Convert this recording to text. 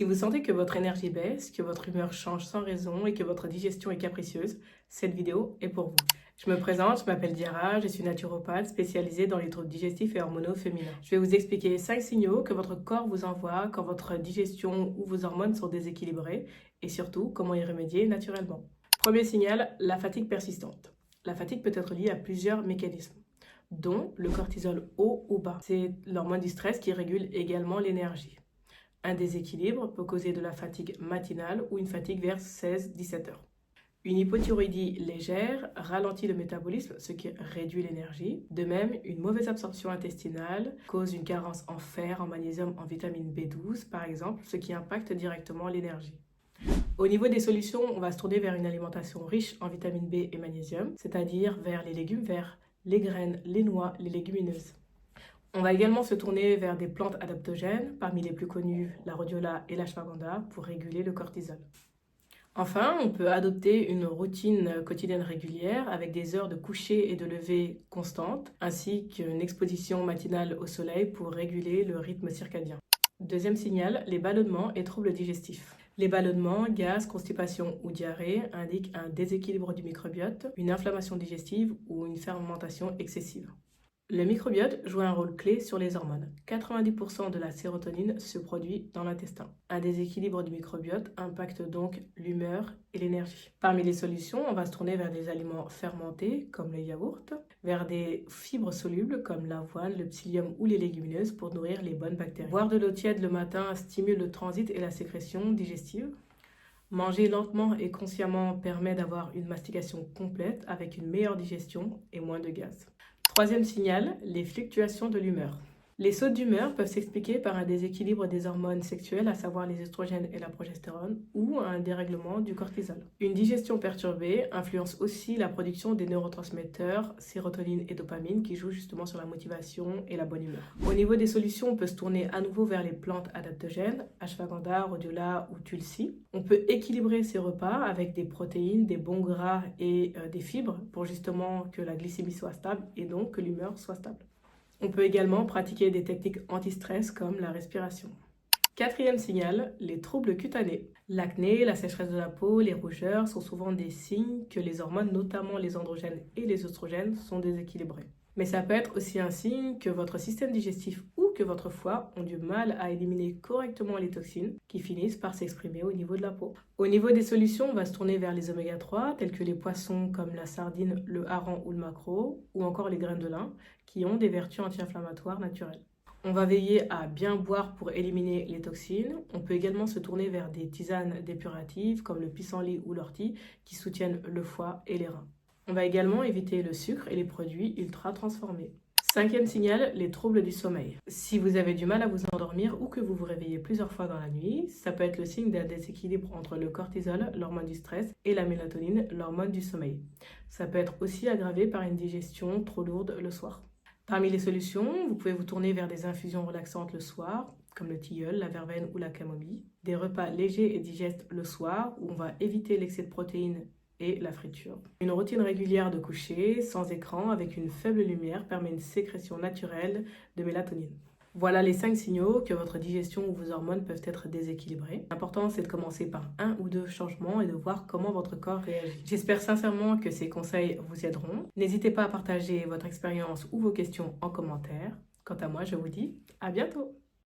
Si vous sentez que votre énergie baisse, que votre humeur change sans raison et que votre digestion est capricieuse, cette vidéo est pour vous. Je me présente, je m'appelle Diara, je suis naturopathe spécialisée dans les troubles digestifs et hormonaux féminins. Je vais vous expliquer 5 signaux que votre corps vous envoie quand votre digestion ou vos hormones sont déséquilibrées et surtout comment y remédier naturellement. Premier signal, la fatigue persistante. La fatigue peut être liée à plusieurs mécanismes, dont le cortisol haut ou bas. C'est l'hormone du stress qui régule également l'énergie. Un déséquilibre peut causer de la fatigue matinale ou une fatigue vers 16-17 heures. Une hypothyroïdie légère ralentit le métabolisme, ce qui réduit l'énergie. De même, une mauvaise absorption intestinale cause une carence en fer, en magnésium, en vitamine B12 par exemple, ce qui impacte directement l'énergie. Au niveau des solutions, on va se tourner vers une alimentation riche en vitamine B et magnésium, c'est-à-dire vers les légumes verts, les graines, les noix, les légumineuses. On va également se tourner vers des plantes adaptogènes, parmi les plus connues la rhodiola et l'ashwagandha, pour réguler le cortisol. Enfin, on peut adopter une routine quotidienne régulière avec des heures de coucher et de lever constantes, ainsi qu'une exposition matinale au soleil pour réguler le rythme circadien. Deuxième signal, les ballonnements et troubles digestifs. Les ballonnements, gaz, constipation ou diarrhée indiquent un déséquilibre du microbiote, une inflammation digestive ou une fermentation excessive. Le microbiote joue un rôle clé sur les hormones. 90% de la sérotonine se produit dans l'intestin. Un déséquilibre du microbiote impacte donc l'humeur et l'énergie. Parmi les solutions, on va se tourner vers des aliments fermentés comme le yaourt, vers des fibres solubles comme l'avoine, le psyllium ou les légumineuses pour nourrir les bonnes bactéries. Boire de l'eau tiède le matin stimule le transit et la sécrétion digestive. Manger lentement et consciemment permet d'avoir une mastication complète avec une meilleure digestion et moins de gaz. Troisième signal, les fluctuations de l'humeur. Les sautes d'humeur peuvent s'expliquer par un déséquilibre des hormones sexuelles, à savoir les oestrogènes et la progestérone, ou un dérèglement du cortisol. Une digestion perturbée influence aussi la production des neurotransmetteurs sérotonine et dopamine qui jouent justement sur la motivation et la bonne humeur. Au niveau des solutions, on peut se tourner à nouveau vers les plantes adaptogènes, ashwagandha, rhodiola ou tulsi. On peut équilibrer ces repas avec des protéines, des bons gras et des fibres pour justement que la glycémie soit stable et donc que l'humeur soit stable. On peut également pratiquer des techniques anti-stress comme la respiration. Quatrième signal, les troubles cutanés. L'acné, la sécheresse de la peau, les rougeurs sont souvent des signes que les hormones, notamment les androgènes et les oestrogènes, sont déséquilibrées. Mais ça peut être aussi un signe que votre système digestif ou que votre foie ont du mal à éliminer correctement les toxines qui finissent par s'exprimer au niveau de la peau. Au niveau des solutions, on va se tourner vers les oméga 3 tels que les poissons comme la sardine, le hareng ou le maquereau ou encore les graines de lin qui ont des vertus anti-inflammatoires naturelles. On va veiller à bien boire pour éliminer les toxines. On peut également se tourner vers des tisanes dépuratives comme le pissenlit ou l'ortie qui soutiennent le foie et les reins. On va également éviter le sucre et les produits ultra transformés. Cinquième signal, les troubles du sommeil. Si vous avez du mal à vous endormir ou que vous vous réveillez plusieurs fois dans la nuit, ça peut être le signe d'un déséquilibre entre le cortisol, l'hormone du stress, et la mélatonine, l'hormone du sommeil. Ça peut être aussi aggravé par une digestion trop lourde le soir. Parmi les solutions, vous pouvez vous tourner vers des infusions relaxantes le soir, comme le tilleul, la verveine ou la camomille. Des repas légers et digestes le soir, où on va éviter l'excès de protéines et la friture. Une routine régulière de coucher, sans écran, avec une faible lumière, permet une sécrétion naturelle de mélatonine. Voilà les 5 signaux que votre digestion ou vos hormones peuvent être déséquilibrées. L'important, c'est de commencer par 1 ou 2 changements et de voir comment votre corps réagit. J'espère sincèrement que ces conseils vous aideront. N'hésitez pas à partager votre expérience ou vos questions en commentaire. Quant à moi, je vous dis à bientôt!